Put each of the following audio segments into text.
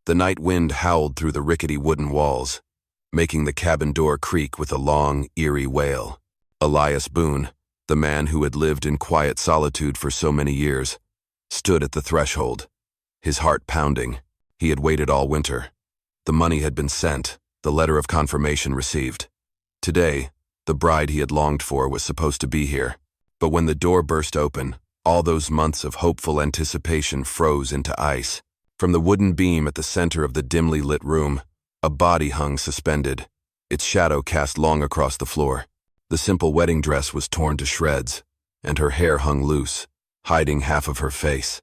The night wind howled through the rickety wooden walls, making the cabin door creak with a long, eerie wail. Elias Boone, the man who had lived in quiet solitude for so many years, stood at the threshold, his heart pounding. He had waited all winter. The money had been sent, the letter of confirmation received. Today, the bride he had longed for was supposed to be here. But when the door burst open, all those months of hopeful anticipation froze into ice. From the wooden beam at the center of the dimly lit room, a body hung suspended, its shadow cast long across the floor. The simple wedding dress was torn to shreds, and her hair hung loose, hiding half of her face.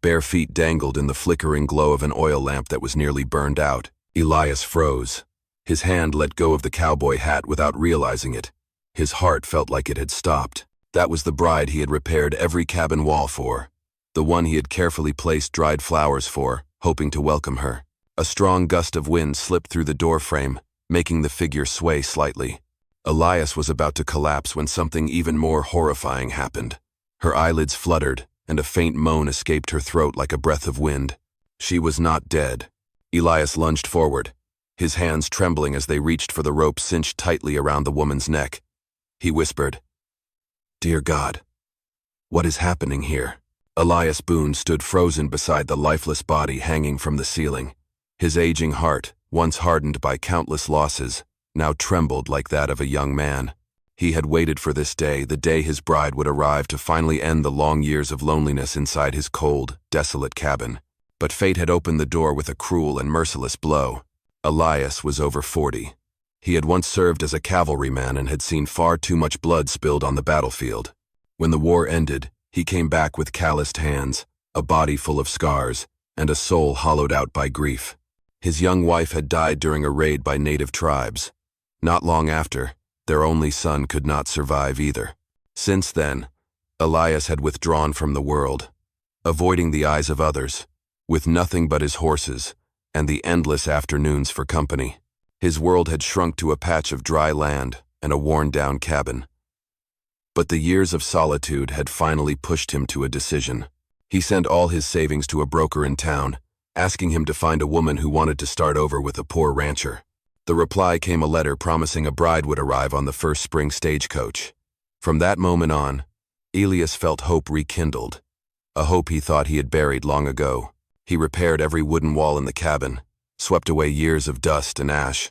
Bare feet dangled in the flickering glow of an oil lamp that was nearly burned out. Elias froze. His hand let go of the cowboy hat without realizing it. His heart felt like it had stopped. That was the bride he had repaired every cabin wall for, the one he had carefully placed dried flowers for, hoping to welcome her. A strong gust of wind slipped through the doorframe, making the figure sway slightly. Elias was about to collapse when something even more horrifying happened. Her eyelids fluttered, and a faint moan escaped her throat like a breath of wind. She was not dead. Elias lunged forward, his hands trembling as they reached for the rope cinched tightly around the woman's neck. He whispered, "Dear God, what is happening here?" Elias Boone stood frozen beside the lifeless body hanging from the ceiling. His aging heart, once hardened by countless losses, now trembled like that of a young man. He had waited for this day, the day his bride would arrive to finally end the long years of loneliness inside his cold, desolate cabin. But fate had opened the door with a cruel and merciless blow. Elias was over 40. He had once served as a cavalryman and had seen far too much blood spilled on the battlefield. When the war ended, he came back with calloused hands, a body full of scars, and a soul hollowed out by grief. His young wife had died during a raid by native tribes. Not long after, their only son could not survive either. Since then, Elias had withdrawn from the world, avoiding the eyes of others, with nothing but his horses and the endless afternoons for company. His world had shrunk to a patch of dry land and a worn-down cabin. But the years of solitude had finally pushed him to a decision. He sent all his savings to a broker in town, asking him to find a woman who wanted to start over with a poor rancher. The reply came a letter promising a bride would arrive on the first spring stagecoach. From that moment on, Elias felt hope rekindled, a hope he thought he had buried long ago. He repaired every wooden wall in the cabin, swept away years of dust and ash,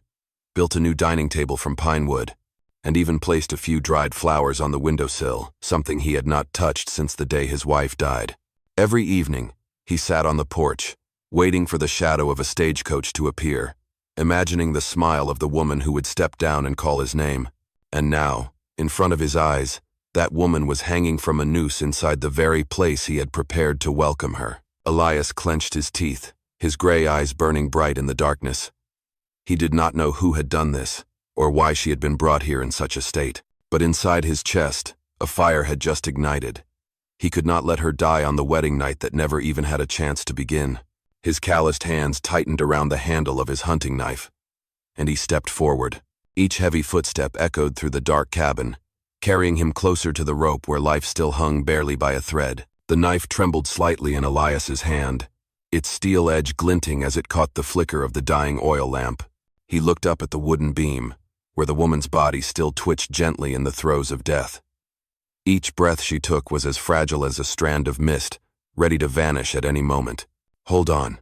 built a new dining table from pine wood, and even placed a few dried flowers on the windowsill, something he had not touched since the day his wife died. Every evening, he sat on the porch, waiting for the shadow of a stagecoach to appear, imagining the smile of the woman who would step down and call his name. And now, in front of his eyes, that woman was hanging from a noose inside the very place he had prepared to welcome her. Elias clenched his teeth, his gray eyes burning bright in the darkness. He did not know who had done this, or why she had been brought here in such a state. But inside his chest, a fire had just ignited. He could not let her die on the wedding night that never even had a chance to begin. His calloused hands tightened around the handle of his hunting knife, and he stepped forward. Each heavy footstep echoed through the dark cabin, carrying him closer to the rope where life still hung barely by a thread. The knife trembled slightly in Elias's hand, its steel edge glinting as it caught the flicker of the dying oil lamp. He looked up at the wooden beam, where the woman's body still twitched gently in the throes of death. Each breath she took was as fragile as a strand of mist, ready to vanish at any moment. "Hold on.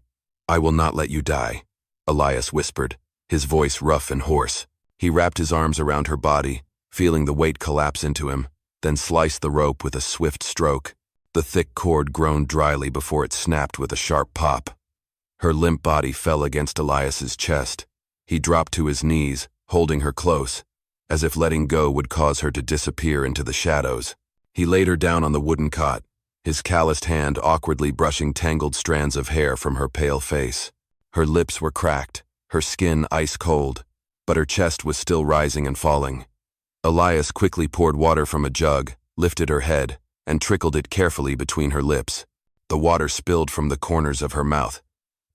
I will not let you die," Elias whispered, his voice rough and hoarse. He wrapped his arms around her body, feeling the weight collapse into him, then sliced the rope with a swift stroke. The thick cord groaned dryly before it snapped with a sharp pop. Her limp body fell against Elias's chest. He dropped to his knees, holding her close, as if letting go would cause her to disappear into the shadows. He laid her down on the wooden cot, his calloused hand awkwardly brushing tangled strands of hair from her pale face. Her lips were cracked, her skin ice cold, but her chest was still rising and falling. Elias quickly poured water from a jug, lifted her head, and trickled it carefully between her lips. The water spilled from the corners of her mouth,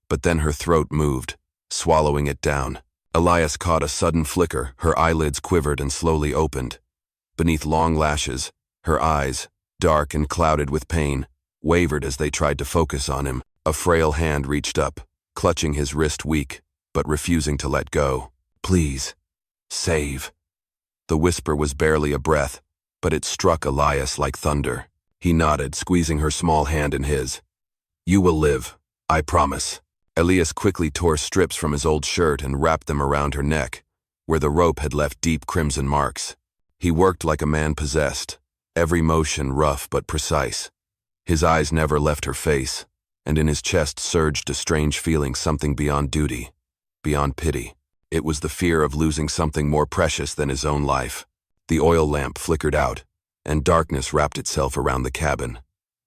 but then her throat moved, swallowing it down. Elias caught a sudden flicker, her eyelids quivered and slowly opened. Beneath long lashes, her eyes, dark and clouded with pain, wavered as they tried to focus on him. A frail hand reached up, clutching his wrist weak, but refusing to let go. "Please, save." The whisper was barely a breath, but it struck Elias like thunder. He nodded, squeezing her small hand in his. "You will live, I promise." Elias quickly tore strips from his old shirt and wrapped them around her neck, where the rope had left deep crimson marks. He worked like a man possessed, every motion rough but precise. His eyes never left her face, and in his chest surged a strange feeling, something beyond duty, beyond pity. It was the fear of losing something more precious than his own life. The oil lamp flickered out, and darkness wrapped itself around the cabin.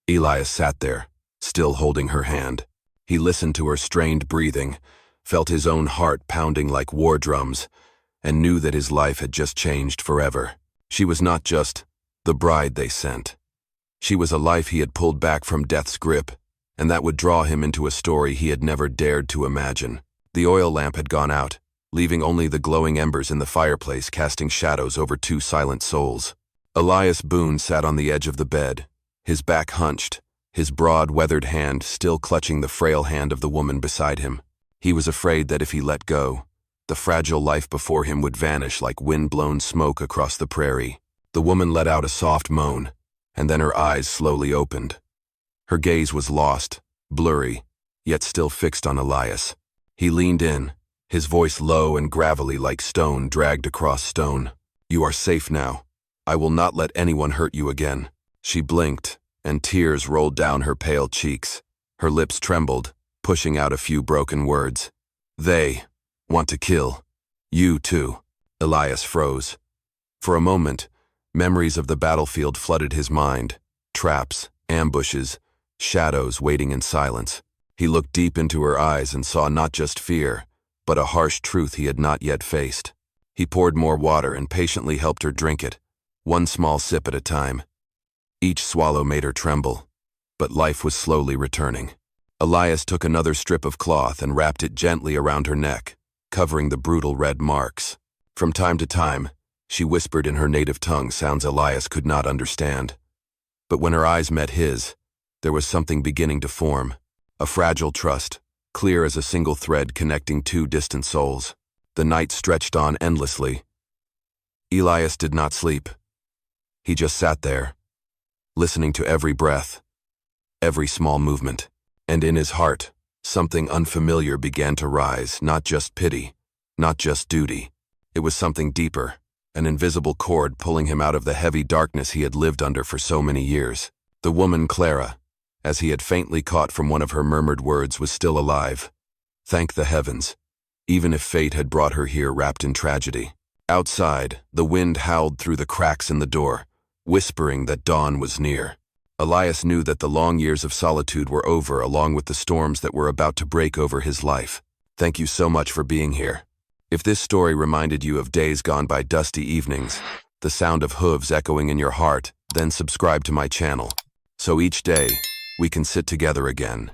Elias sat there, still holding her hand. He listened to her strained breathing, felt his own heart pounding like war drums, and knew that his life had just changed forever. She was not just the bride they sent. She was a life he had pulled back from death's grip, and that would draw him into a story he had never dared to imagine. The oil lamp had gone out, leaving only the glowing embers in the fireplace casting shadows over two silent souls. Elias Boone sat on the edge of the bed, his back hunched, his broad, weathered hand still clutching the frail hand of the woman beside him. He was afraid that if he let go, the fragile life before him would vanish like wind-blown smoke across the prairie. The woman let out a soft moan, and then her eyes slowly opened. Her gaze was lost, blurry, yet still fixed on Elias. He leaned in, his voice low and gravelly like stone dragged across stone. "You are safe now. I will not let anyone hurt you again." She blinked, and tears rolled down her pale cheeks. Her lips trembled, pushing out a few broken words. "They want to kill you too." Elias froze. For a moment, memories of the battlefield flooded his mind. Traps, ambushes, shadows waiting in silence. He looked deep into her eyes and saw not just fear, but a harsh truth he had not yet faced. He poured more water and patiently helped her drink it, one small sip at a time. Each swallow made her tremble, but life was slowly returning. Elias took another strip of cloth and wrapped it gently around her neck, covering the brutal red marks. From time to time, she whispered in her native tongue sounds Elias could not understand. But when her eyes met his, there was something beginning to form, a fragile trust, clear as a single thread connecting two distant souls. The night stretched on endlessly. Elias did not sleep. He just sat there, listening to every breath, every small movement. And in his heart, something unfamiliar began to rise, not just pity, not just duty. It was something deeper, an invisible cord pulling him out of the heavy darkness he had lived under for so many years. The woman Clara, as he had faintly caught from one of her murmured words, was still alive. Thank the heavens, even if fate had brought her here wrapped in tragedy. Outside, the wind howled through the cracks in the door, whispering that dawn was near. Elias knew that the long years of solitude were over, along with the storms that were about to break over his life. Thank you so much for being here. If this story reminded you of days gone by, dusty evenings, the sound of hooves echoing in your heart, then subscribe to my channel, so each day we can sit together again,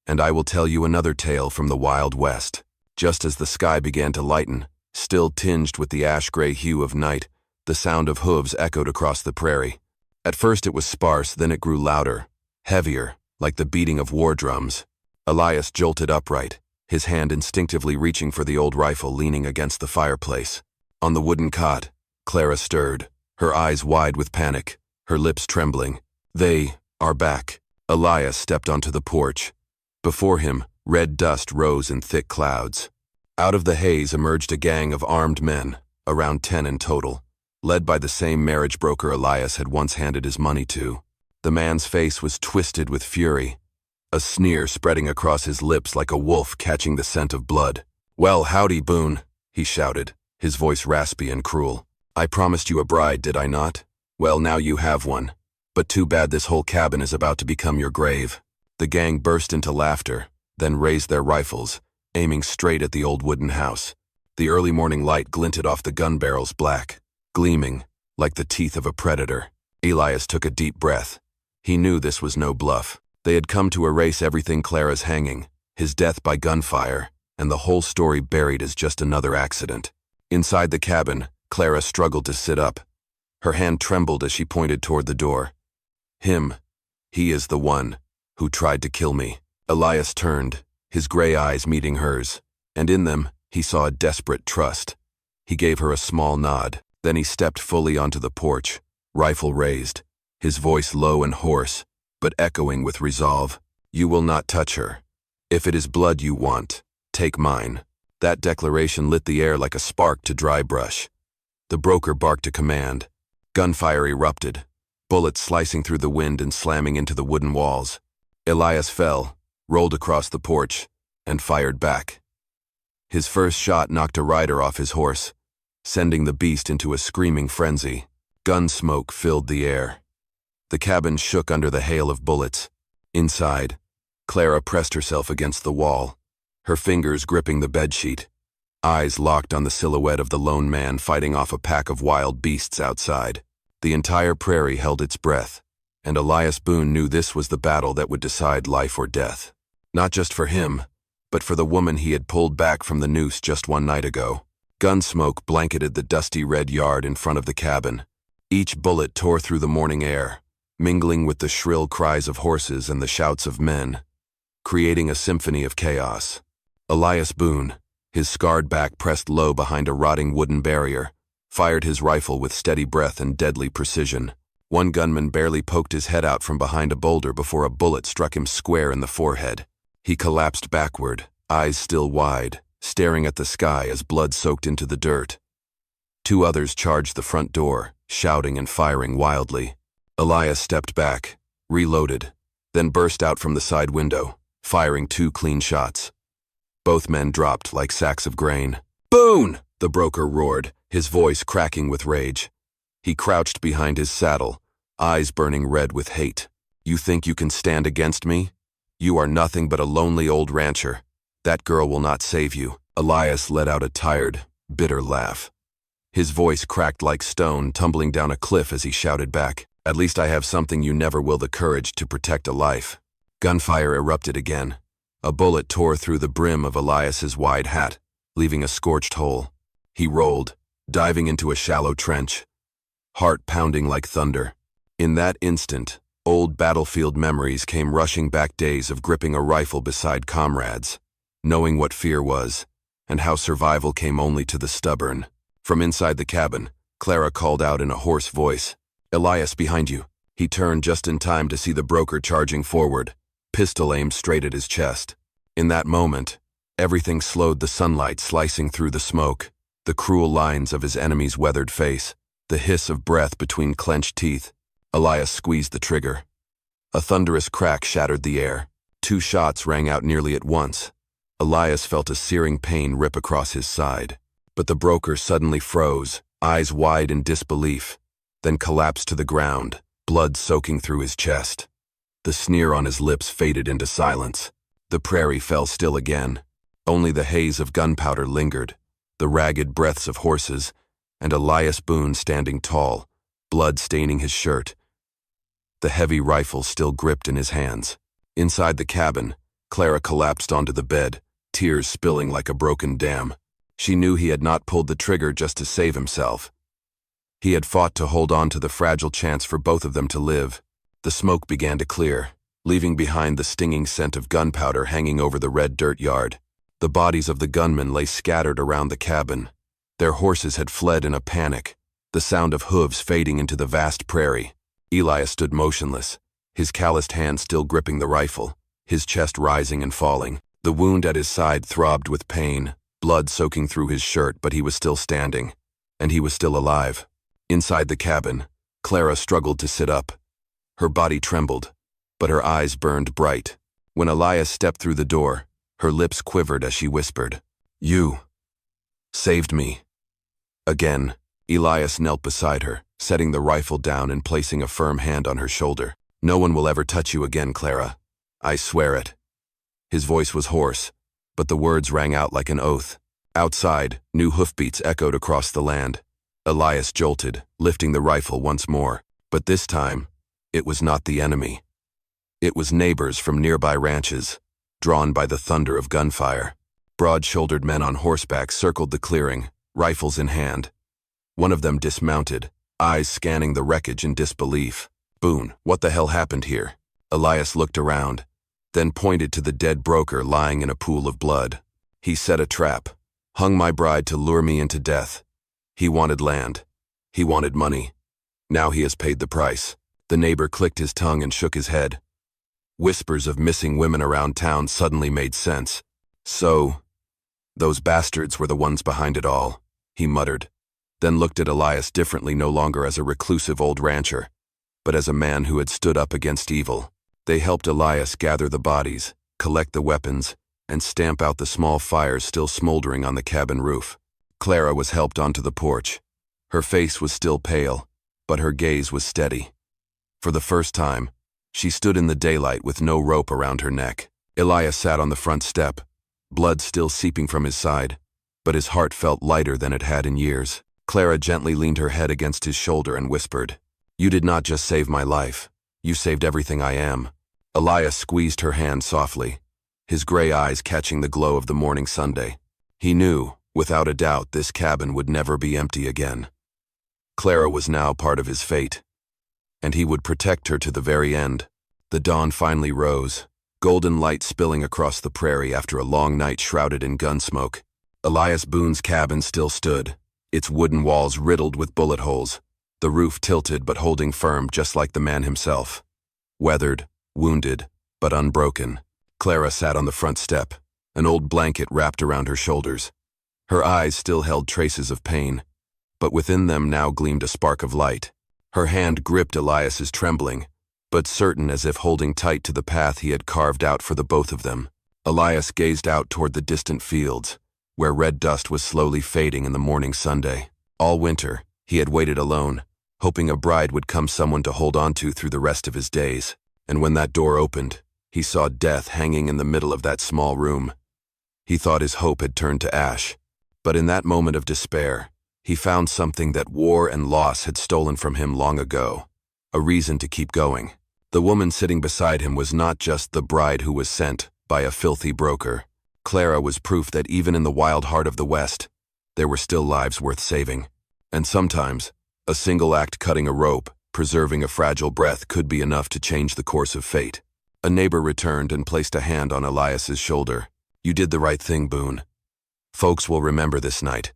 and I will tell you another tale from the Wild West. Just as the sky began to lighten, still tinged with the ash-gray hue of night, the sound of hooves echoed across the prairie. At first it was sparse, then it grew louder, heavier, like the beating of war drums. Elias jolted upright, his hand instinctively reaching for the old rifle leaning against the fireplace. On the wooden cot, Clara stirred, her eyes wide with panic, her lips trembling. "They are back." Elias stepped onto the porch. Before him, red dust rose in thick clouds. Out of the haze emerged a gang of armed men, around 10 in total, led by the same marriage broker Elias had once handed his money to. The man's face was twisted with fury, a sneer spreading across his lips like a wolf catching the scent of blood. "Well, howdy, Boone," he shouted, his voice raspy and cruel. "I promised you a bride, did I not? Well, now you have one. But too bad this whole cabin is about to become your grave." The gang burst into laughter, then raised their rifles, aiming straight at the old wooden house. The early morning light glinted off the gun barrels black, gleaming like the teeth of a predator. Elias took a deep breath. He knew this was no bluff. They had come to erase everything: Clara's hanging, his death by gunfire, and the whole story buried as just another accident. Inside the cabin, Clara struggled to sit up. Her hand trembled as she pointed toward the door. "Him. He is the one who tried to kill me." Elias turned, his gray eyes meeting hers, and in them he saw a desperate trust. He gave her a small nod, then he stepped fully onto the porch, rifle raised, his voice low and hoarse, but echoing with resolve. "You will not touch her. If it is blood you want, take mine." That declaration lit the air like a spark to dry brush. The broker barked a command. Gunfire erupted, bullets slicing through the wind and slamming into the wooden walls. Elias fell, rolled across the porch, and fired back. His first shot knocked a rider off his horse, sending the beast into a screaming frenzy. Gun smoke filled the air. The cabin shook under the hail of bullets. Inside, Clara pressed herself against the wall, her fingers gripping the bedsheet, eyes locked on the silhouette of the lone man fighting off a pack of wild beasts outside. The entire prairie held its breath, and Elias Boone knew this was the battle that would decide life or death. Not just for him, but for the woman he had pulled back from the noose just one night ago. Gun smoke blanketed the dusty red yard in front of the cabin. Each bullet tore through the morning air, mingling with the shrill cries of horses and the shouts of men, creating a symphony of chaos. Elias Boone, his scarred back pressed low behind a rotting wooden barrier, fired his rifle with steady breath and deadly precision. One gunman barely poked his head out from behind a boulder before a bullet struck him square in the forehead. He collapsed backward, eyes still wide, staring at the sky as blood soaked into the dirt. Two others charged the front door, shouting and firing wildly. Elias stepped back, reloaded, then burst out from the side window, firing 2 clean shots. Both men dropped like sacks of grain. "Boone!" the broker roared, his voice cracking with rage. He crouched behind his saddle, eyes burning red with hate. "You think you can stand against me? You are nothing but a lonely old rancher. That girl will not save you." Elias let out a tired, bitter laugh. His voice cracked like stone tumbling down a cliff as he shouted back, "At least I have something you never will, the courage to protect a life." Gunfire erupted again. A bullet tore through the brim of Elias's wide hat, leaving a scorched hole. He rolled, diving into a shallow trench, heart pounding like thunder. In that instant, old battlefield memories came rushing back, days of gripping a rifle beside comrades, knowing what fear was, and how survival came only to the stubborn. From inside the cabin, Clara called out in a hoarse voice, "Elias, behind you." He turned just in time to see the broker charging forward, pistol aimed straight at his chest. In that moment, everything slowed, the sunlight slicing through the smoke, the cruel lines of his enemy's weathered face, the hiss of breath between clenched teeth. Elias squeezed the trigger. A thunderous crack shattered the air. 2 shots rang out nearly at once. Elias felt a searing pain rip across his side. But the broker suddenly froze, eyes wide in disbelief, then collapsed to the ground, blood soaking through his chest. The sneer on his lips faded into silence. The prairie fell still again. Only the haze of gunpowder lingered, the ragged breaths of horses, and Elias Boone standing tall, blood staining his shirt, the heavy rifle still gripped in his hands. Inside the cabin, Clara collapsed onto the bed, tears spilling like a broken dam. She knew he had not pulled the trigger just to save himself. He had fought to hold on to the fragile chance for both of them to live. The smoke began to clear, leaving behind the stinging scent of gunpowder hanging over the red dirt yard. The bodies of the gunmen lay scattered around the cabin. Their horses had fled in a panic, the sound of hooves fading into the vast prairie. Elias stood motionless, his calloused hand still gripping the rifle, his chest rising and falling. The wound at his side throbbed with pain, blood soaking through his shirt, but he was still standing, and he was still alive. Inside the cabin, Clara struggled to sit up. Her body trembled, but her eyes burned bright. When Elias stepped through the door, her lips quivered as she whispered, "You saved me." Again, Elias knelt beside her, setting the rifle down and placing a firm hand on her shoulder. "No one will ever touch you again, Clara. I swear it." His voice was hoarse, but the words rang out like an oath. Outside, new hoofbeats echoed across the land. Elias jolted, lifting the rifle once more. But this time, it was not the enemy. It was neighbors from nearby ranches, drawn by the thunder of gunfire. Broad-shouldered men on horseback circled the clearing, rifles in hand. One of them dismounted, eyes scanning the wreckage in disbelief. "Boone, what the hell happened here?" Elias looked around, then pointed to the dead broker lying in a pool of blood. He set a trap, hung my bride to lure me into death. He wanted land. He wanted money. Now he has paid the price. The neighbor clicked his tongue and shook his head. Whispers of missing women around town suddenly made sense. So, those bastards were the ones behind it all, he muttered, then looked at Elias differently, no longer as a reclusive old rancher, but as a man who had stood up against evil. They helped Elias gather the bodies, collect the weapons, and stamp out the small fires still smoldering on the cabin roof. Clara was helped onto the porch. Her face was still pale, but her gaze was steady. For the first time, she stood in the daylight with no rope around her neck. Elias sat on the front step, blood still seeping from his side, but his heart felt lighter than it had in years. Clara gently leaned her head against his shoulder and whispered, "You did not just save my life, you saved everything I am." Elias squeezed her hand softly, his gray eyes catching the glow of the morning Sunday. He knew, without a doubt, this cabin would never be empty again. Clara was now part of his fate, and he would protect her to the very end. The dawn finally rose, golden light spilling across the prairie after a long night shrouded in gun smoke. Elias Boone's cabin still stood, its wooden walls riddled with bullet holes, the roof tilted but holding firm just like the man himself. Weathered, wounded, but unbroken, Clara sat on the front step, an old blanket wrapped around her shoulders. Her eyes still held traces of pain, but within them now gleamed a spark of light. Her hand gripped Elias's, trembling, but certain, as if holding tight to the path he had carved out for the both of them. Elias gazed out toward the distant fields, where red dust was slowly fading in the morning Sunday. All winter, he had waited alone, hoping a bride would come, someone to hold on to through the rest of his days. And when that door opened, he saw death hanging in the middle of that small room. He thought his hope had turned to ash, but in that moment of despair, he found something that war and loss had stolen from him long ago, a reason to keep going. The woman sitting beside him was not just the bride who was sent by a filthy broker. Clara was proof that even in the wild heart of the West, there were still lives worth saving. And sometimes, a single act, cutting a rope, preserving a fragile breath, could be enough to change the course of fate. A neighbor returned and placed a hand on Elias's shoulder. "You did the right thing, Boone. Folks will remember this night.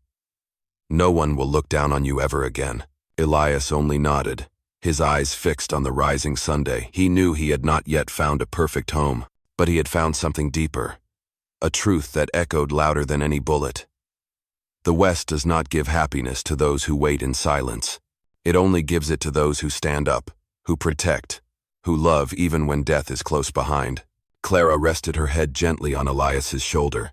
No one will look down on you ever again." Elias only nodded, his eyes fixed on the rising Sunday. He knew he had not yet found a perfect home, but he had found something deeper, a truth that echoed louder than any bullet. The West does not give happiness to those who wait in silence. It only gives it to those who stand up, who protect, who love even when death is close behind. Clara rested her head gently on Elias's shoulder,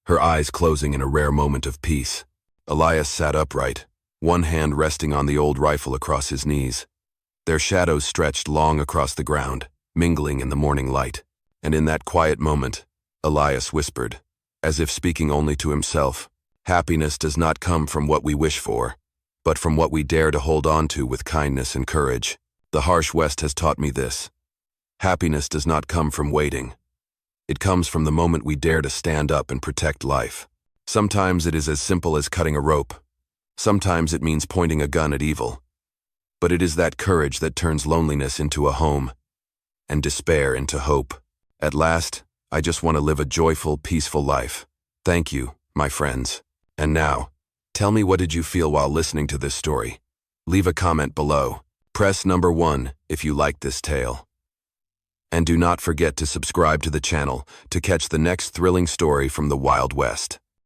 her eyes closing in a rare moment of peace. Elias sat upright, one hand resting on the old rifle across his knees. Their shadows stretched long across the ground, mingling in the morning light. And in that quiet moment, Elias whispered, as if speaking only to himself, "Happiness does not come from what we wish for, but from what we dare to hold on to with kindness and courage. The harsh West has taught me this. Happiness does not come from waiting. It comes from the moment we dare to stand up and protect life. Sometimes it is as simple as cutting a rope. Sometimes it means pointing a gun at evil. But it is that courage that turns loneliness into a home, and despair into hope. At last, I just want to live a joyful, peaceful life. Thank you, my friends. And now, tell me, what did you feel while listening to this story? Leave a comment below. Press number 1 if you liked this tale. And do not forget to subscribe to the channel to catch the next thrilling story from the Wild West.